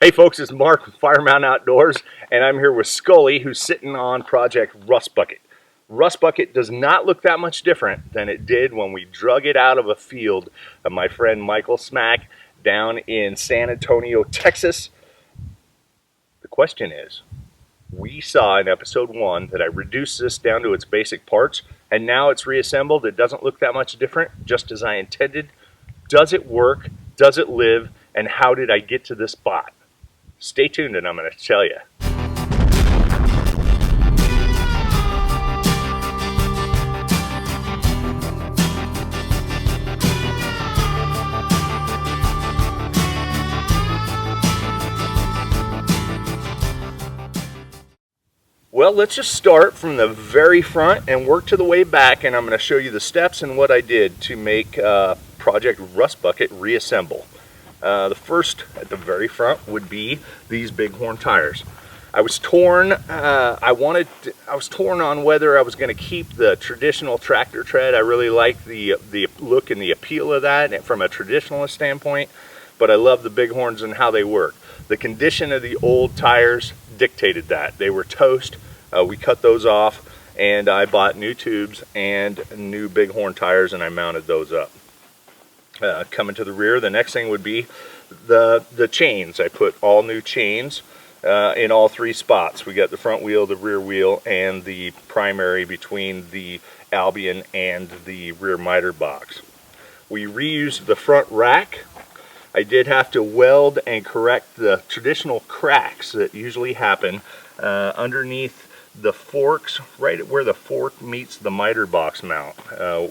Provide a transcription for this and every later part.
Hey folks, it's Mark with Fire Mountain Outdoors, and I'm here with Scully, who's sitting on Project Rustbucket. Rustbucket does not look that much different than it did when we drug it out of a field of my friend Michael Smack down in San Antonio, Texas. The question is, we saw in episode 1 that I reduced this down to its basic parts, and now it's reassembled. It doesn't look that much different, just as I intended. Does it work? Does it live? And how did I get to this spot? Stay tuned and I'm going to tell you. Well, let's just start from the very front and work to the way back, and I'm going to show you the steps and what I did to make Project Rustbucket reassemble. The first at the very front would be these bighorn tires. I was torn. I was torn on whether I was going to keep the traditional tractor tread. I really like the look and the appeal of that from a traditionalist standpoint, but I love the bighorns and how they work. The condition of the old tires dictated that. They were toast. We cut those off, and I bought new tubes and new bighorn tires, and I mounted those up. Coming to the rear, the next thing would be the chains. I put all new chains in all 3 spots. We got the front wheel, the rear wheel, and the primary between the Albion and the rear miter box. We reused the front rack. I did have to weld and correct the traditional cracks that usually happen underneath the forks, right where the fork meets the miter box mount.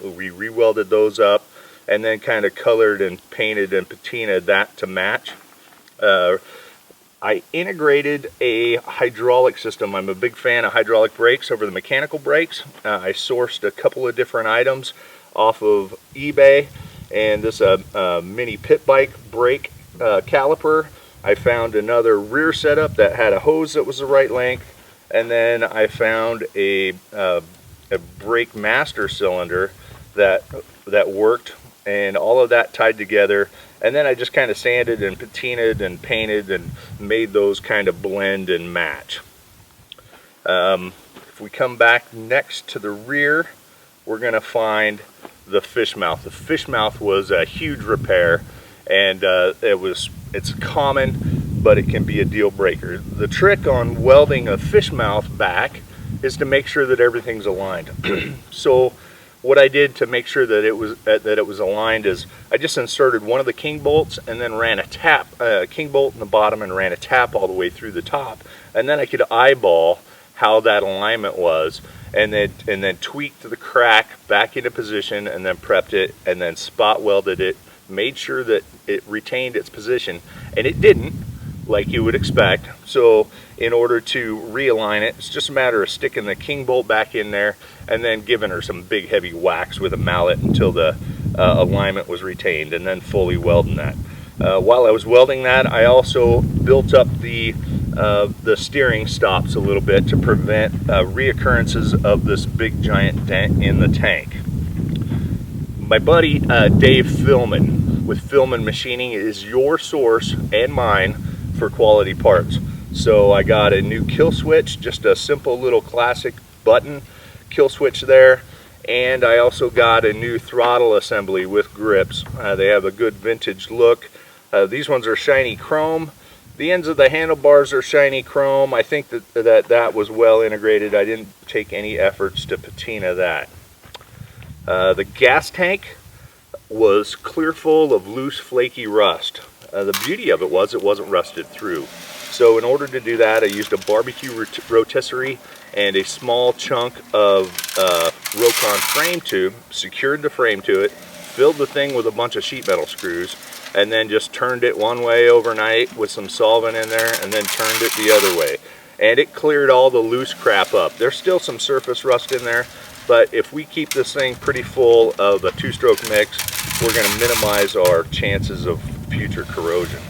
We re-welded those up and then kind of colored and painted and patinaed that to match. I integrated a hydraulic system. I'm a big fan of hydraulic brakes over the mechanical brakes. I sourced a couple of different items off of eBay, and this mini pit bike brake caliper. I found another rear setup that had a hose that was the right length, and then I found a brake master cylinder that worked, and all of that tied together. And then I just kind of sanded and patinaed and painted and made those kind of blend and match. If we come back next to the rear, we're going to find the fish mouth. The fish mouth was a huge repair, and it's common, but it can be a deal breaker. The trick on welding a fish mouth back is to make sure that everything's aligned. So what I did to make sure that it was aligned is I just inserted one of the king bolts and then ran a king bolt in the bottom and ran a tap all the way through the top, and then I could eyeball how that alignment was, and then tweaked the crack back into position, and then prepped it, and then spot welded it, made sure that it retained its position, and it didn't, like you would expect. So in order to realign it, it's just a matter of sticking the king bolt back in there and then giving her some big heavy whacks with a mallet until the alignment was retained, and then fully welding that. While I was welding that, I also built up the steering stops a little bit to prevent reoccurrences of this big giant dent in the tank. My buddy Dave Philman with Philman Machining is your source and mine for quality parts. So I got a new kill switch, just a simple little classic button kill switch there, and I also got a new throttle assembly with grips. They have a good vintage look. These ones are shiny chrome. The ends of the handlebars are shiny chrome. I think that was well integrated. I didn't take any efforts to patina that. The gas tank was clear full of loose flaky rust. The beauty of it was it wasn't rusted through. So in order to do that, I used a barbecue rotisserie and a small chunk of Rokon frame tube, secured the frame to it, filled the thing with a bunch of sheet metal screws, and then just turned it one way overnight with some solvent in there, and then turned it the other way. And it cleared all the loose crap up. There's still some surface rust in there, but if we keep this thing pretty full of a 2-stroke mix, we're going to minimize our chances of future corrosion.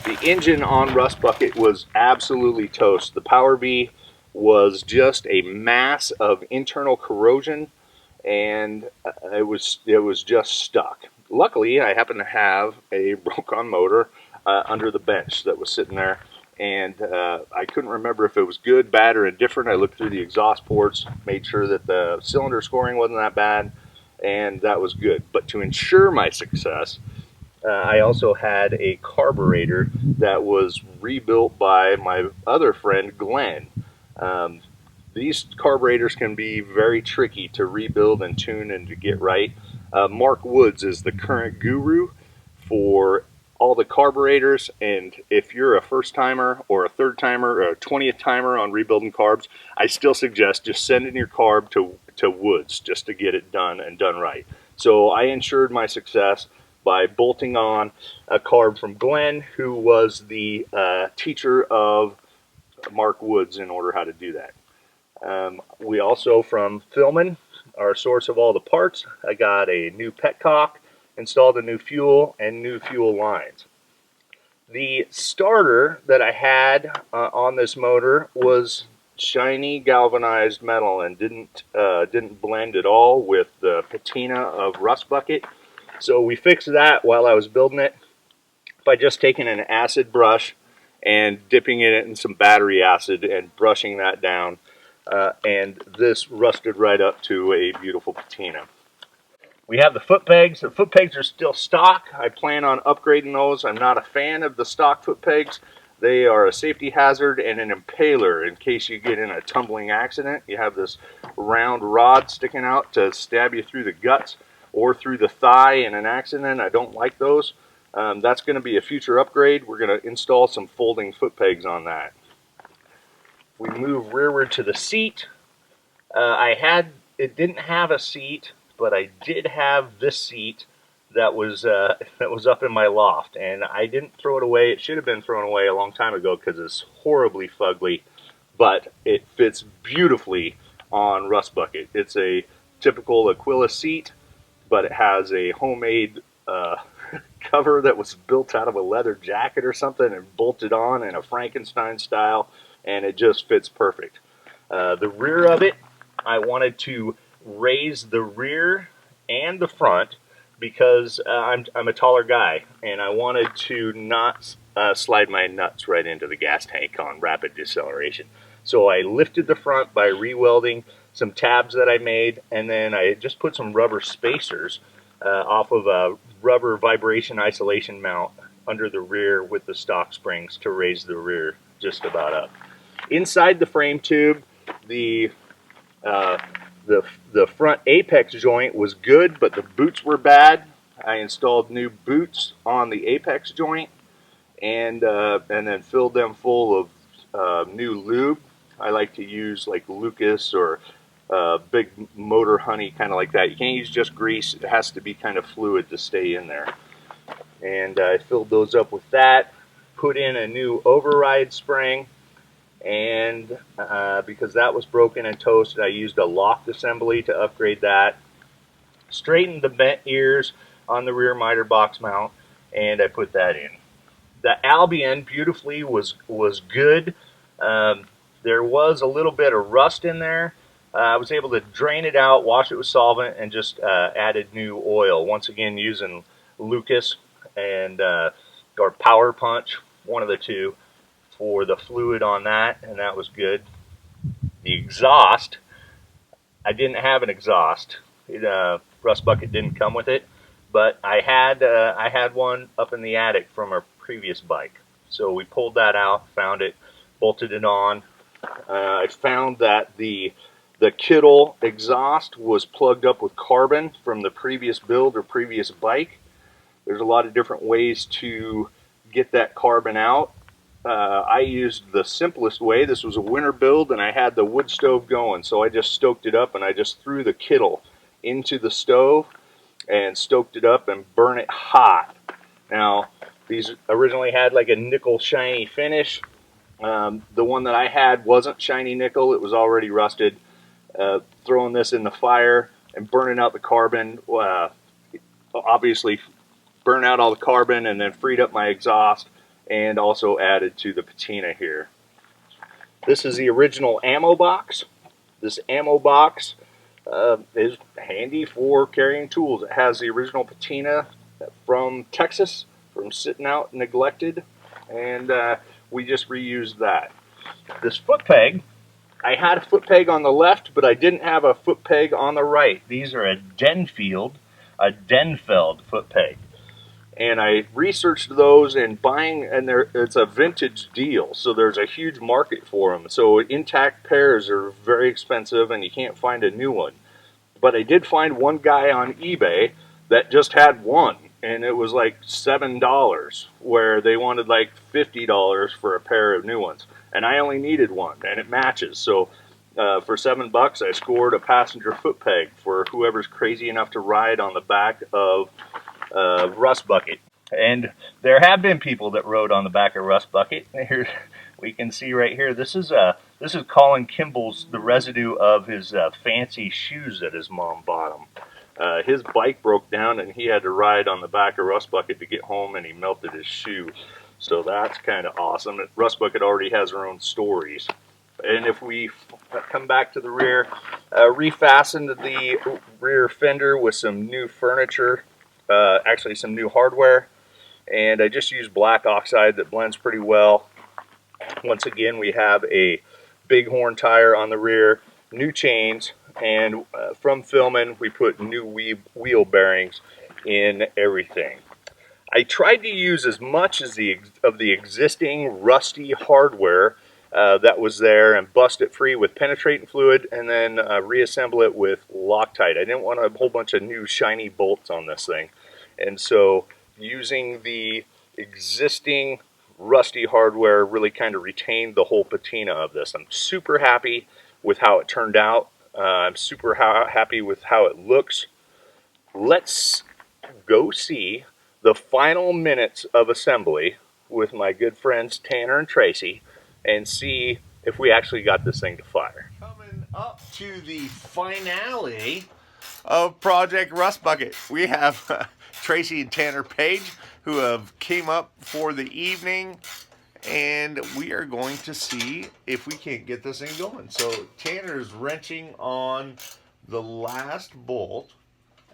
The engine on Rustbucket was absolutely toast. The Power B was just a mass of internal corrosion, and it was just stuck. Luckily, I happen to have a Rokon motor under the bench that was sitting there. And I couldn't remember if it was good, bad, or indifferent. I looked through the exhaust ports, made sure that the cylinder scoring wasn't that bad, and that was good. But to ensure my success, I also had a carburetor that was rebuilt by my other friend, Glenn. Um, these carburetors can be very tricky to rebuild and tune and to get right. Mark Woods is the current guru for all the carburetors, and if you're a first timer or a third timer or a 20th timer on rebuilding carbs, I still suggest just sending your carb to Woods just to get it done and done right. So I ensured my success by bolting on a carb from Glenn, who was the teacher of Mark Woods in order how to do that. We also, from Philman, our source of all the parts, I got a new petcock, installed a new fuel, and new fuel lines. The starter that I had on this motor was shiny galvanized metal and didn't blend at all with the patina of Rustbucket. So we fixed that while I was building it by just taking an acid brush and dipping it in some battery acid and brushing that down. And this rusted right up to a beautiful patina. We have the foot pegs. The foot pegs are still stock. I plan on upgrading those. I'm not a fan of the stock foot pegs. They are a safety hazard and an impaler in case you get in a tumbling accident. You have this round rod sticking out to stab you through the guts or through the thigh in an accident. I don't like those. That's going to be a future upgrade. We're going to install some folding foot pegs on that. We move rearward to the seat. It didn't have a seat, but I did have this seat that was up in my loft, and I didn't throw it away. It should have been thrown away a long time ago because it's horribly fugly, but it fits beautifully on Rustbucket. It's a typical Aquila seat, but it has a homemade cover that was built out of a leather jacket or something and bolted on in a Frankenstein style, and it just fits perfect. The rear of it, I wanted to raise the rear and the front because I'm a taller guy, and I wanted to not slide my nuts right into the gas tank on rapid deceleration. So I lifted the front by re-welding some tabs that I made, and then I just put some rubber spacers off of a rubber vibration isolation mount under the rear with the stock springs to raise the rear just about up. Inside the frame tube, the front apex joint was good, but the boots were bad. I installed new boots on the apex joint and then filled them full of new lube. I like to use like Lucas or Big Motor Honey, kind of like that. You can't use just grease. It has to be kind of fluid to stay in there. And I filled those up with that, put in a new override spring, and because that was broken and toasted, I used a locked assembly to upgrade that. Straightened the bent ears on the rear miter box mount, and I put that in. The Albion beautifully was good. There was a little bit of rust in there. I was able to drain it out, wash it with solvent, and just added new oil. Once again, using Lucas and or Power Punch, one of the two, for the fluid on that, and that was good. The exhaust, I didn't have an exhaust. Rustbucket didn't come with it, but I had one up in the attic from a previous bike. So we pulled that out, found it, bolted it on. I found that the Kittle exhaust was plugged up with carbon from the previous build or previous bike. There's a lot of different ways to get that carbon out. I used the simplest way. This was a winter build, and I had the wood stove going, so I just stoked it up, and I just threw the Kittle into the stove and stoked it up and burned it hot. Now, these originally had like a nickel shiny finish. The one that I had wasn't shiny nickel. It was already rusted. Throwing this in the fire and burning out the carbon, obviously burned out all the carbon and then freed up my exhaust, and also added to the patina here. This is the original ammo box. This ammo box is handy for carrying tools. It has the original patina from Texas, from sitting out neglected, and we just reused that. This foot peg, I had a foot peg on the left, but I didn't have a foot peg on the right. These are a Denfeld foot peg. And I researched those and it's a vintage deal, so there's a huge market for them. So intact pairs are very expensive and you can't find a new one. But I did find one guy on eBay that just had one, and it was like $7, where they wanted like $50 for a pair of new ones. And I only needed one, and it matches. So for $7, I scored a passenger foot peg for whoever's crazy enough to ride on the back of Rustbucket. And there have been people that rode on the back of Rustbucket. Here we can see right here. This is Colin Kimball's, the residue of his fancy shoes that his mom bought him. His bike broke down and he had to ride on the back of Rustbucket to get home, and he melted his shoe. So that's kind of awesome. Rustbucket already has her own stories. And if we come back to the rear, refastened the rear fender with some new furniture. Actually some new hardware, and I just used black oxide that blends pretty well. Once again, we have a Bighorn tire on the rear, new chains, and from filming we put new wheel bearings in everything. I tried to use as much as of the existing rusty hardware that was there and bust it free with penetrating fluid, and then reassemble it with Loctite. I didn't want a whole bunch of new shiny bolts on this thing, and so using the existing rusty hardware really kind of retained the whole patina of this. I'm super happy with how it turned out. I'm super happy with how it looks. Let's go see the final minutes of assembly with my good friends Tanner and Tracy, and see if we actually got this thing to fire. Coming up to the finale of Project Rustbucket, we have Tracy and Tanner Page, who have came up for the evening, and we are going to see if we can't get this thing going. So Tanner's wrenching on the last bolt,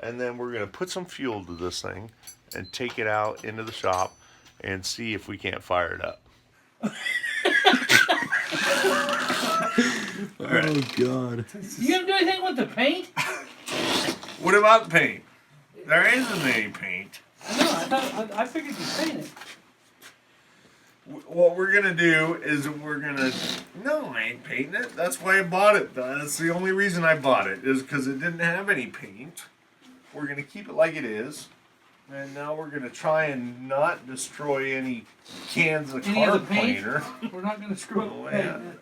and then we're going to put some fuel to this thing and take it out into the shop and see if we can't fire it up. Oh God! You gonna do anything with the paint? What about the paint? There isn't any paint. I know. I figured you painted. What we're gonna do is no, I ain't painting it. That's why I bought it. That's the only reason I bought it, is because it didn't have any paint. We're gonna keep it like it is. And now we're going to try and not destroy any cans of carb cleaner. We're not going to screw up the paint.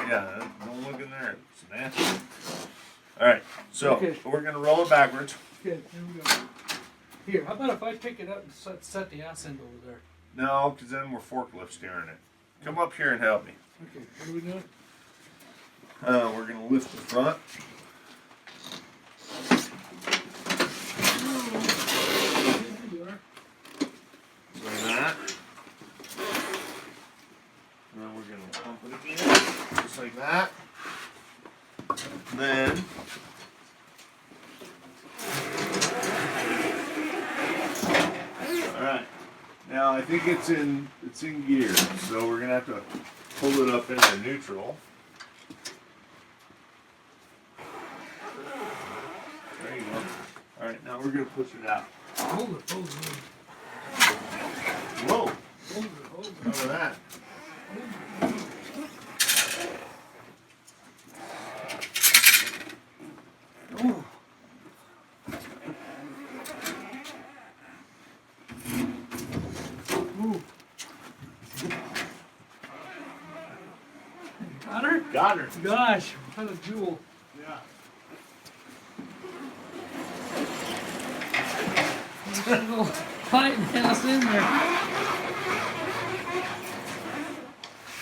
Yeah, don't look in there. It's nasty. Alright, so we're going to roll it backwards. Good, here we go. Here, how about if I pick it up and set the ass end over there? No, because then we're forklift steering it. Come up here and help me. Okay, what are we doing? We're going to lift the front. Like that. And then we're going to pump it again, just like that. Then alright. Now I think it's in gear, so we're gonna have to pull it up into neutral. There you go. Alright, now we're gonna push it out. Hold it, hold it. Whoa! Hold it, hold it. Look at that. Oh. Ooh. Got her? Got her. Gosh, what a jewel. Yeah. There's a little fighting house in there.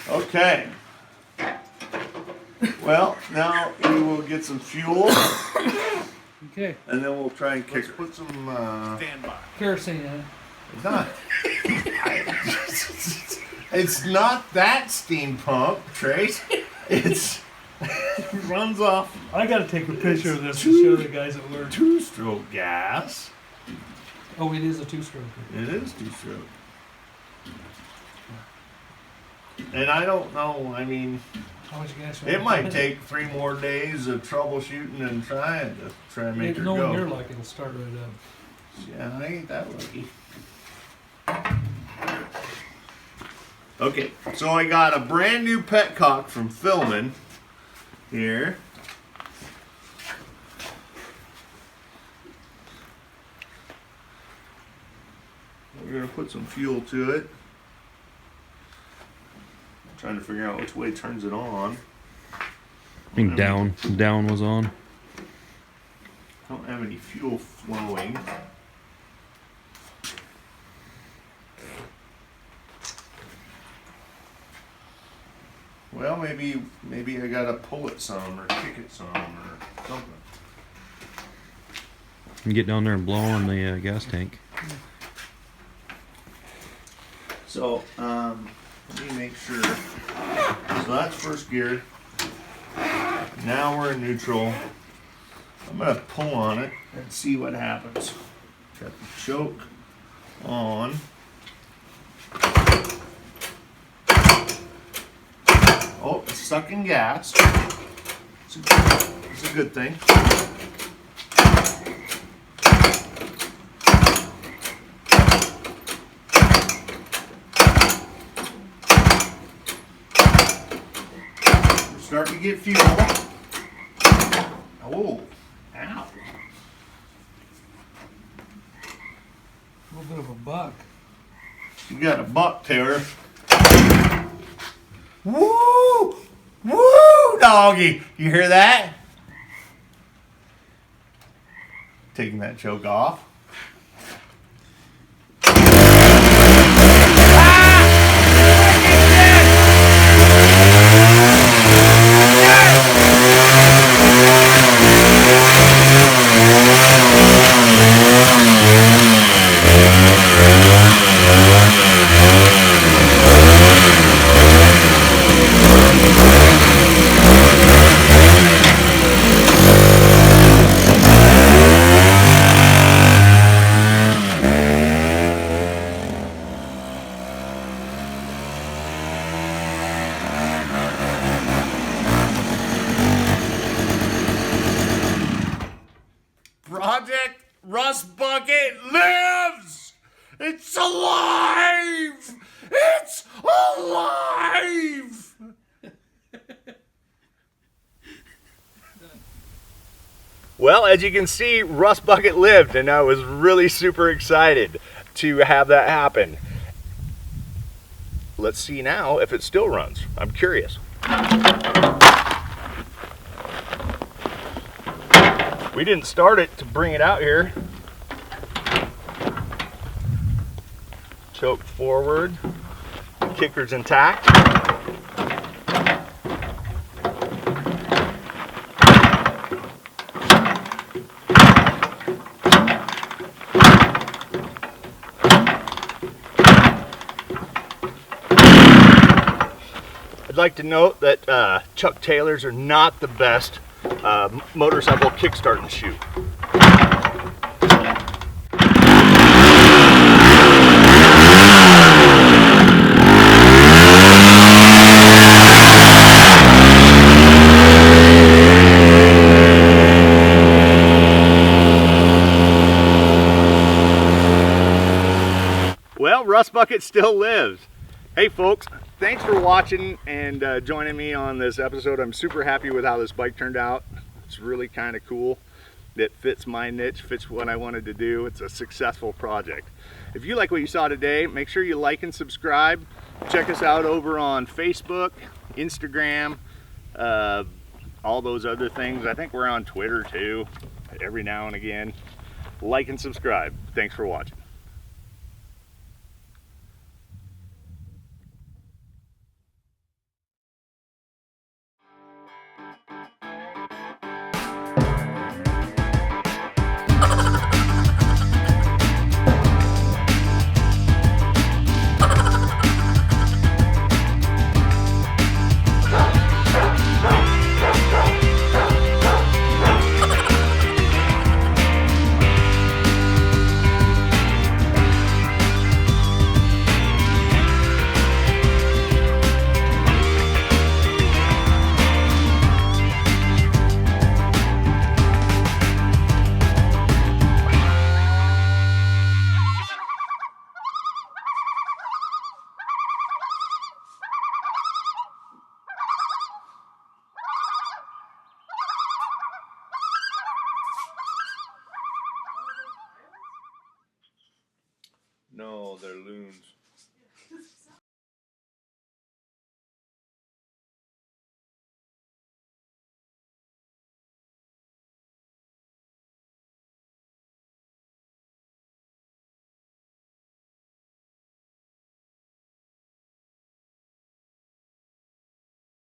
Okay. Well, now we will get some fuel. Okay. And then we'll try and kick her. Put some standby. Kerosene in it. It's not. It's not that steam pump, Trace. It runs off. I gotta take a picture of this to show the guys at work. Two-stroke gas. Oh, it is a two-stroke. It is two-stroke. And I don't know, I mean, How much gas? it might take 3 more days of troubleshooting and trying to make her Knowing go. you're like it'll start right up. Yeah, I ain't that lucky. Okay, so I got a brand new petcock from Filmin here. We're gonna put some fuel to it. I'm trying to figure out which way turns it on. I think down was on. I don't have any fuel flowing. Well, maybe I gotta pull it some or kick it some or something. And get down there and blow on the gas tank. So, let me make sure. So that's first gear. Now we're in neutral. I'm gonna pull on it and see what happens. Got the choke on. Oh, it's sucking gas. It's a good thing. We're starting to get fuel. Oh, ow. A little bit of a buck. You got a buck terror. Woo! Woo, doggy! You hear that? Taking that choke off. Project Rustbucket lives! It's alive! It's alive! Well, as you can see, Rustbucket lived, and I was really super excited to have that happen. Let's see now if it still runs. I'm curious. We didn't start it to bring it out here. Choke forward, kicker's intact. I'd like to note that Chuck Taylors are not the best motorcycle kickstart and shoot. Well, Rustbucket still lives. Hey folks, thanks for watching and joining me on this episode. I'm super happy with how this bike turned out. It's really kind of cool. It fits my niche, fits what I wanted to do. It's a successful project. If you like what you saw today, make sure you like and subscribe. Check us out over on Facebook, Instagram, all those other things. I think we're on Twitter too, every now and again. Like and subscribe. Thanks for watching. of their loons